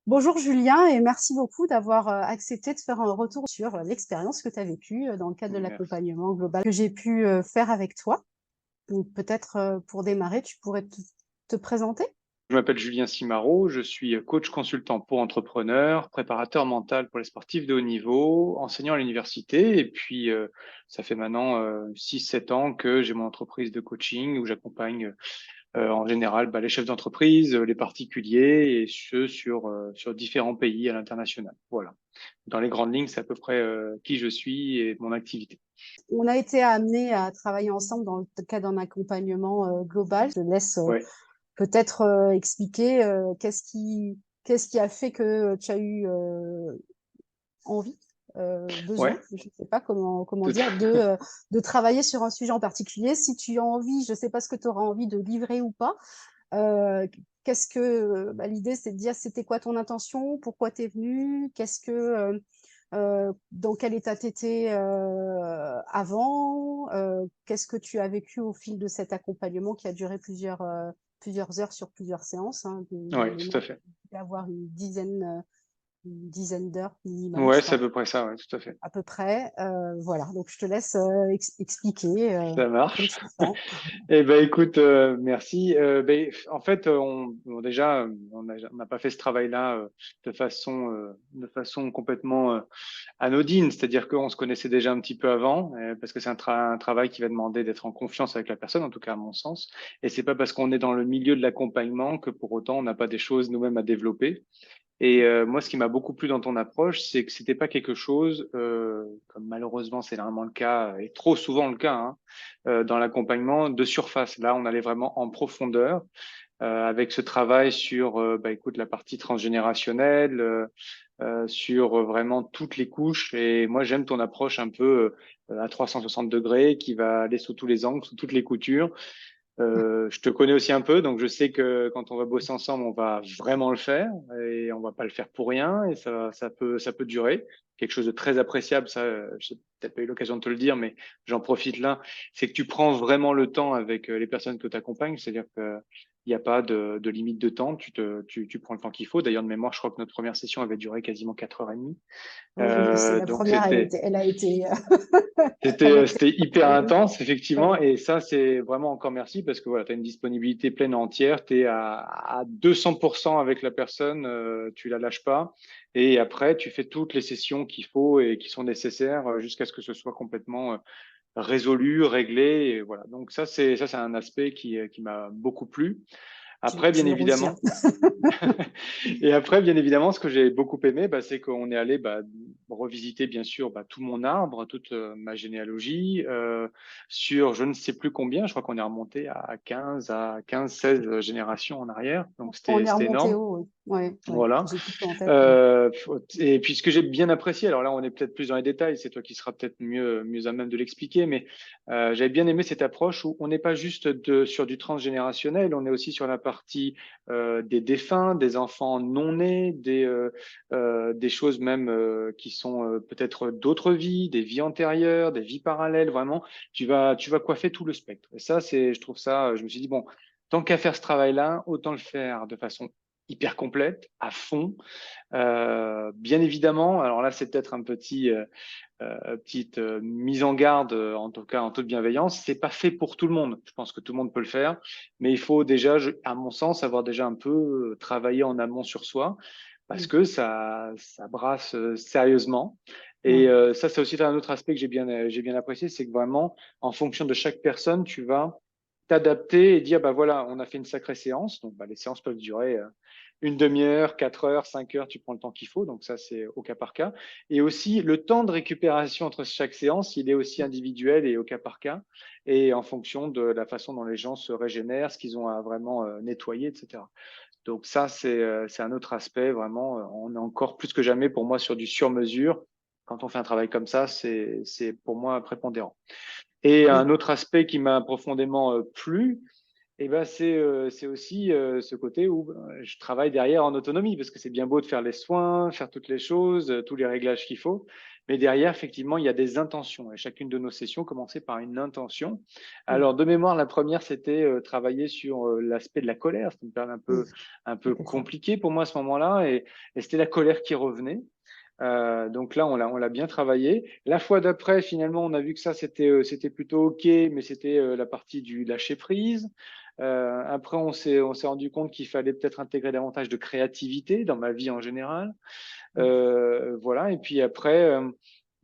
Bonjour Julien et merci beaucoup d'avoir accepté de faire un retour sur l'expérience que tu as vécue dans le cadre de Merci. l'accompagnement global que j'ai pu faire avec toi. Donc peut-être pour démarrer, tu pourrais te présenter? Je m'appelle Julien Simaro, je suis coach consultant pour entrepreneurs, préparateur mental pour les sportifs de haut niveau, enseignant à l'université. Et puis, ça fait maintenant 6-7 ans que j'ai mon entreprise de coaching où j'accompagne en général les chefs d'entreprise, les particuliers et ceux sur différents pays à l'international. Voilà. Dans les grandes lignes, c'est à peu près qui je suis et mon activité. On a été amenés à travailler ensemble dans le cadre d'un accompagnement global. Je te laisse Ouais, peut-être expliquer qu'est-ce qui a fait que tu as eu envie, besoin, ouais, je ne sais pas comment tout dire, de travailler sur un sujet en particulier. Si tu as envie, je ne sais pas ce que tu auras envie de livrer ou pas. Euh, qu'est-ce que l'idée, c'est de dire c'était quoi ton intention, pourquoi tu es venu, dans quel état tu étais avant, qu'est-ce que tu as vécu au fil de cet accompagnement qui a duré plusieurs heures sur plusieurs séances, hein, de ouais, tout à mémoire, fait. avoir une dizaine d'heures minimum, Ouais, je c'est à crois peu près ça, ouais, tout à fait. à peu près. Voilà, donc je te laisse expliquer Ça comme marche. tu le sens. Eh ben, écoute, merci. En fait, déjà, on n'a pas fait ce travail-là de façon complètement anodine. C'est-à-dire qu'on se connaissait déjà un petit peu avant, parce que c'est un travail qui va demander d'être en confiance avec la personne, en tout cas à mon sens. Et c'est pas parce qu'on est dans le milieu de l'accompagnement que pour autant on n'a pas des choses nous-mêmes à développer. Et moi, ce qui m'a beaucoup plu dans ton approche, c'est que c'était pas quelque chose, comme malheureusement c'est normalement le cas et trop souvent le cas, hein, dans l'accompagnement de surface. Là, on allait vraiment en profondeur avec ce travail sur, écoute, la partie transgénérationnelle, sur vraiment toutes les couches. Et moi, j'aime ton approche un peu à 360 degrés, qui va aller sous tous les angles, sous toutes les coutures. Je te connais aussi un peu, donc je sais que quand on va bosser ensemble, on va vraiment le faire et on va pas le faire pour rien et ça peut durer. Quelque chose de très appréciable, ça, j'ai peut-être pas eu l'occasion de te le dire, mais j'en profite là, c'est que tu prends vraiment le temps avec les personnes que tu accompagnes, c'est-à-dire que il n'y a pas de limite de temps, tu prends le temps qu'il faut. D'ailleurs, de mémoire, je crois que notre première session avait duré quasiment 4h30. Oui, je sais, la Donc première, elle a été, c'était, elle euh, était c'était hyper longue. intense, effectivement, Ouais. et ça, c'est vraiment encore merci parce que voilà, tu as une disponibilité pleine et entière, tu es à 200% avec la personne, tu la lâches pas, et après, tu fais toutes les sessions qu'il faut et qui sont nécessaires jusqu'à ce que ce soit complètement résolu, réglé, et voilà. Donc ça, c'est un aspect qui m'a beaucoup plu. Après, bien J'imagine aussi, hein. évidemment, et après, bien évidemment, ce que j'ai beaucoup aimé, c'est qu'on est allé revisiter, bien sûr, tout mon arbre, toute ma généalogie, sur je ne sais plus combien, je crois qu'on est remonté à 15, 16 générations en arrière, donc On est c'était remonté énorme. haut, oui. Ouais, ouais. Voilà. J'ai tout en tête. Ouais. Et puis ce que j'ai bien apprécié, alors là on est peut-être plus dans les détails, c'est toi qui seras peut-être mieux à même de l'expliquer, mais j'avais bien aimé cette approche où on n'est pas juste sur du transgénérationnel, on est aussi sur la partie des défunts, des enfants non nés, des choses même qui sont peut-être d'autres vies, des vies antérieures, des vies parallèles. Vraiment, tu vas coiffer tout le spectre. Et ça, je trouve ça, je me suis dit bon, tant qu'à faire ce travail-là, autant le faire de façon hyper complète, à fond. Bien évidemment, alors là, c'est peut-être petite mise en garde, en tout cas en toute bienveillance. C'est pas fait pour tout le monde. Je pense que tout le monde peut le faire, mais il faut déjà, à mon sens, avoir déjà un peu travaillé en amont sur soi, parce Mm. que ça brasse sérieusement. Et Ouais. ça, c'est aussi un autre aspect que j'ai bien apprécié, c'est que vraiment, en fonction de chaque personne, tu vas t'adapter et dire, bah voilà, on a fait une sacrée séance. Donc, les séances peuvent durer une demi-heure, 4 heures, 5 heures, tu prends le temps qu'il faut. Donc, ça, c'est au cas par cas. Et aussi, le temps de récupération entre chaque séance, il est aussi individuel et au cas par cas, et en fonction de la façon dont les gens se régénèrent, ce qu'ils ont à vraiment nettoyer, etc. Donc ça, c'est un autre aspect, vraiment, on est encore plus que jamais pour moi sur du sur-mesure. Quand on fait un travail comme ça, c'est pour moi prépondérant. Et Oui. un autre aspect qui m'a profondément plu, Et ben c'est aussi ce côté où je travaille derrière en autonomie parce que c'est bien beau de faire les soins, faire toutes les choses, tous les réglages qu'il faut, mais derrière effectivement il y a des intentions et chacune de nos sessions commençait par une intention. Mm, Alors de mémoire la première c'était travailler sur l'aspect de la colère, c'était une période mm, un peu c'était ça. compliquée pour moi à ce moment-là et c'était la colère qui revenait. Donc là, on l'a bien travaillé. La fois d'après, finalement, on a vu que ça, c'était plutôt OK, mais c'était la partie du lâcher prise. Après, on s'est rendu compte qu'il fallait peut-être intégrer davantage de créativité dans ma vie en général. Mm. Voilà. Et puis après,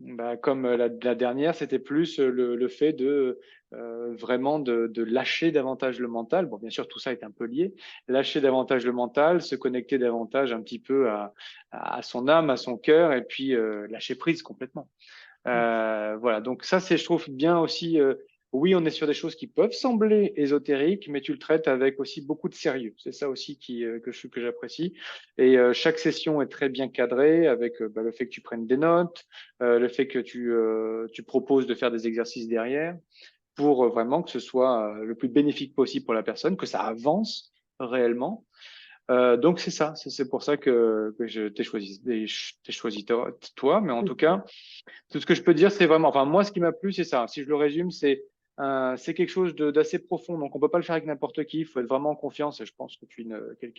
bah, comme la dernière, c'était plus le fait de vraiment de lâcher davantage le mental. Bon, bien sûr, tout ça est un peu lié. Lâcher davantage le mental, se connecter davantage un petit peu à son âme, à son cœur, et puis lâcher prise complètement. Voilà, donc ça, c'est, je trouve bien aussi. Oui, on est sur des choses qui peuvent sembler ésotériques, mais tu le traites avec aussi beaucoup de sérieux. C'est ça aussi que j'apprécie. Et chaque session est très bien cadrée avec bah, le fait que tu prennes des notes, le fait que tu proposes de faire des exercices derrière pour vraiment que ce soit le plus bénéfique possible pour la personne, que ça avance réellement. Donc c'est ça, c'est pour ça que je t'ai choisi toi, mais en tout cas, tout ce que je peux dire, c'est vraiment, enfin, moi, ce qui m'a plu, c'est ça. Si je le résume, c'est quelque chose d'assez profond. Donc, on peut pas le faire avec n'importe qui. Il faut être vraiment en confiance. Et je pense que tu es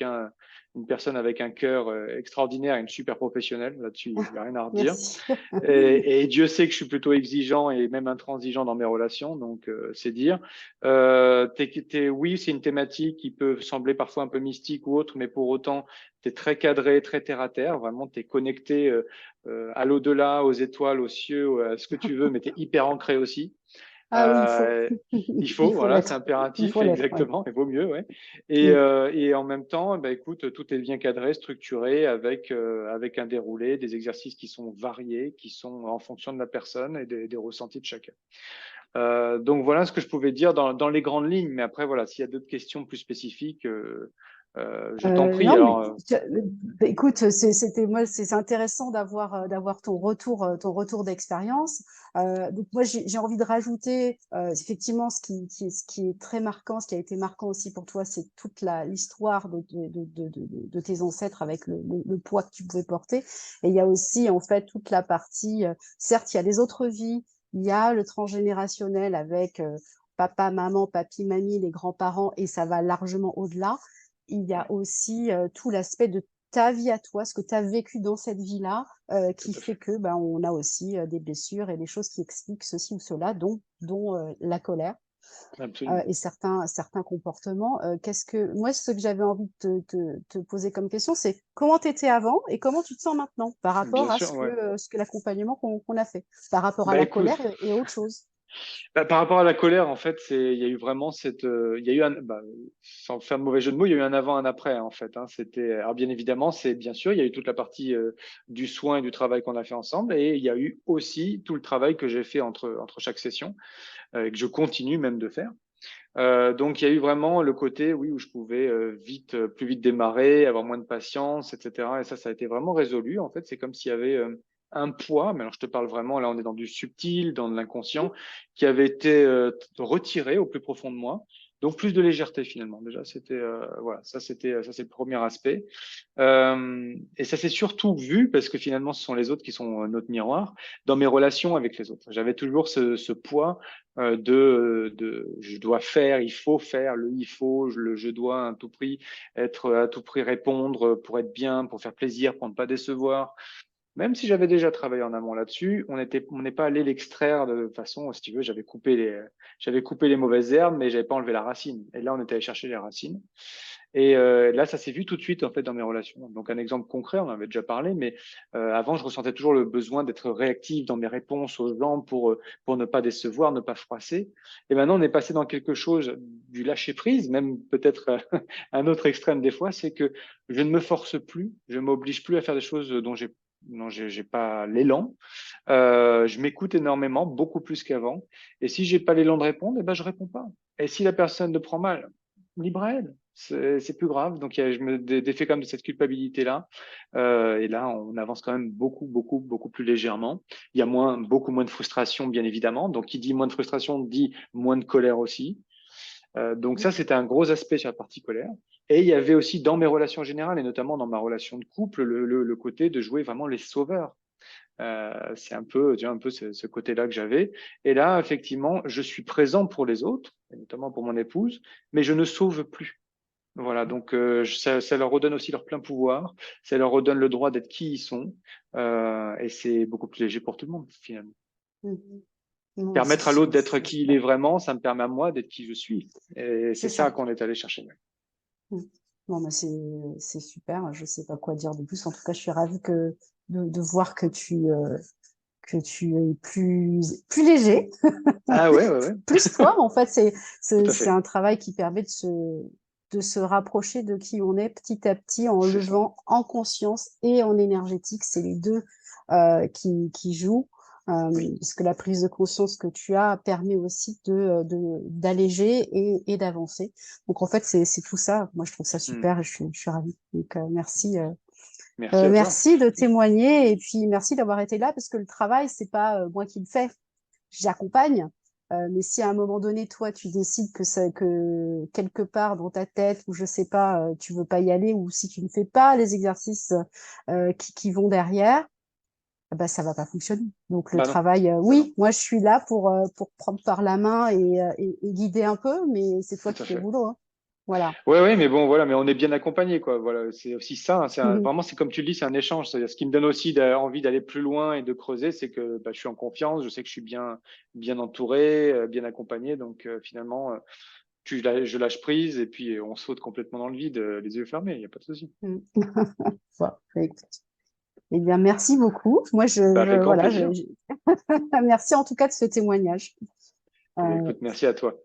une personne avec un cœur extraordinaire et une super professionnelle. Là-dessus, il n'y a rien à redire. Merci. Et Dieu sait que je suis plutôt exigeant et même intransigeant dans mes relations, donc c'est dire. Oui, c'est une thématique qui peut sembler parfois un peu mystique ou autre, mais pour autant, tu es très cadré, très terre à terre. Vraiment, tu es connecté à l'au-delà, aux étoiles, aux cieux, à ce que tu veux, mais tu es hyper ancré aussi. Ah oui, il faut. Euh, il Il faut, faut voilà, c'est l'être. Il impératif, faut l'être, ouais. exactement, il vaut mieux, ouais. Mm. Et en même temps, bah, écoute, tout est bien cadré, structuré, avec un déroulé, des exercices qui sont variés, qui sont en fonction de la personne et des ressentis de chacun. Donc voilà ce que je pouvais dire dans les grandes lignes, mais après, voilà, s'il y a d'autres questions plus spécifiques, je t'en prie. Non, mais Alors, bah, écoute, c'était moi, c'est intéressant d'avoir ton retour d'expérience. Donc moi, j'ai envie de rajouter effectivement ce qui est très marquant, ce qui a été marquant aussi pour toi, c'est toute l'histoire de tes ancêtres avec le poids que tu pouvais porter. Et il y a aussi en fait toute la partie. Certes, il y a les autres vies, il y a le transgénérationnel avec papa, maman, papy, mamie, les grands-parents, et ça va largement au-delà. Il y a aussi tout l'aspect de ta vie à toi, ce que tu as vécu dans cette vie-là, tout qui à fait fait, que ben, on a aussi des blessures et des choses qui expliquent ceci ou cela, dont la colère absolument. et certains comportements. Moi, ce que j'avais envie de te poser comme question, c'est comment tu étais avant et comment tu te sens maintenant par Bien rapport à sûr, ouais. ce que l'accompagnement qu'on a fait, par rapport à Bah la écoute. colère et autre chose. Bah, par rapport à la colère, en fait, il y a eu vraiment il y a eu sans faire de mauvais jeu de mots, il y a eu un avant, un après, en fait. Hein. Alors bien évidemment, c'est bien sûr, il y a eu toute la partie du soin et du travail qu'on a fait ensemble, et il y a eu aussi tout le travail que j'ai fait entre chaque session et que je continue même de faire. Donc il y a eu vraiment le côté, oui, où je pouvais plus vite démarrer, avoir moins de patience, etc. Et ça a été vraiment résolu. En fait, c'est comme s'il y avait un poids, mais alors je te parle vraiment, là on est dans du subtil, dans de l'inconscient, qui avait été retiré au plus profond de moi. Donc plus de légèreté finalement. Déjà, voilà, ça c'est le premier aspect. Et ça s'est surtout vu parce que finalement, ce sont les autres qui sont notre miroir dans mes relations avec les autres. J'avais toujours ce poids je dois faire, il faut faire, il faut, je dois à tout prix être à tout prix répondre pour être bien, pour faire plaisir, pour ne pas décevoir. Même si j'avais déjà travaillé en amont là-dessus, on n'est pas allé l'extraire de façon, si tu veux, j'avais coupé les mauvaises herbes, mais j'avais pas enlevé la racine. Et là, on était allé chercher les racines. Et là, ça s'est vu tout de suite en fait dans mes relations. Donc un exemple concret, on en avait déjà parlé, mais avant, je ressentais toujours le besoin d'être réactif dans mes réponses aux gens pour ne pas décevoir, ne pas froisser. Et maintenant, on est passé dans quelque chose du lâcher prise, même peut-être un autre extrême des fois, c'est que je ne me force plus, je m'oblige plus à faire des choses dont j'ai pas l'élan. Je m'écoute énormément, beaucoup plus qu'avant. Et si j'ai pas l'élan de répondre, eh ben je réponds pas. Et si la personne le prend mal, libre à elle. C'est plus grave. Donc, je me défais quand même de cette culpabilité-là. Et là, on avance quand même beaucoup plus légèrement. Il y a beaucoup moins de frustration, bien évidemment. Donc, qui dit moins de frustration dit moins de colère aussi. Donc ça, c'était un gros aspect sur la partie colère. Et il y avait aussi dans mes relations générales, et notamment dans ma relation de couple, le côté de jouer vraiment les sauveurs. C'est un peu, tu vois, un peu ce côté-là que j'avais. Et là, effectivement, je suis présent pour les autres, et notamment pour mon épouse, mais je ne sauve plus. Voilà, donc ça leur redonne aussi leur plein pouvoir, ça leur redonne le droit d'être qui ils sont, et c'est beaucoup plus léger pour tout le monde, finalement. Mhm. Non, Permettre à l'autre d'être qui il est vraiment, ça me permet à moi d'être qui je suis. Et c'est c'est ça ça. qu'on est allé chercher. Mm. Bon, bah, c'est super. Je sais pas quoi dire de plus. En tout cas, je suis ravie de voir que tu es plus léger, Ah ouais, ouais, ouais, plus toi. En fait, tout à c'est fait. un travail qui permet de se rapprocher de qui on est petit à petit en C'est ça. levant en conscience et en énergétique. C'est les deux qui jouent. Oui. Parce que la prise de conscience que tu as permet aussi d'alléger et d'avancer. Donc en fait, c'est tout ça. Moi, je trouve ça Hmm. super et je suis ravie. Donc merci. Merci à toi. Merci de témoigner et puis merci d'avoir été là parce que le travail, c'est pas moi qui le fais, j'accompagne. Mais si à un moment donné, toi, tu décides que quelque part dans ta tête ou je sais pas, tu veux pas y aller ou si tu ne fais pas les exercices qui vont derrière, bah ça va pas fonctionner. Donc le Bah non, travail, bah non, oui, moi je suis là pour prendre par la main et guider un peu, mais c'est toi tout qui à fais le fait. boulot, hein. Voilà. Ouais, ouais, mais bon, voilà, mais on est bien accompagné, quoi. Voilà, c'est aussi ça. Hein, Mhm. vraiment, c'est comme tu le dis, c'est un échange. C'est-à-dire, ce qui me donne aussi envie d'aller plus loin et de creuser, c'est que bah, je suis en confiance, je sais que je suis bien entouré, bien accompagné. Donc finalement, je lâche prise et puis on saute complètement dans le vide, les yeux fermés. Il n'y a pas de souci. Mhm. Bon, bah, écoute. Eh bien, merci beaucoup. Moi, Bah, avec grand voilà, plaisir. merci en tout cas de ce témoignage. Eh bien, Euh, écoute, merci à toi.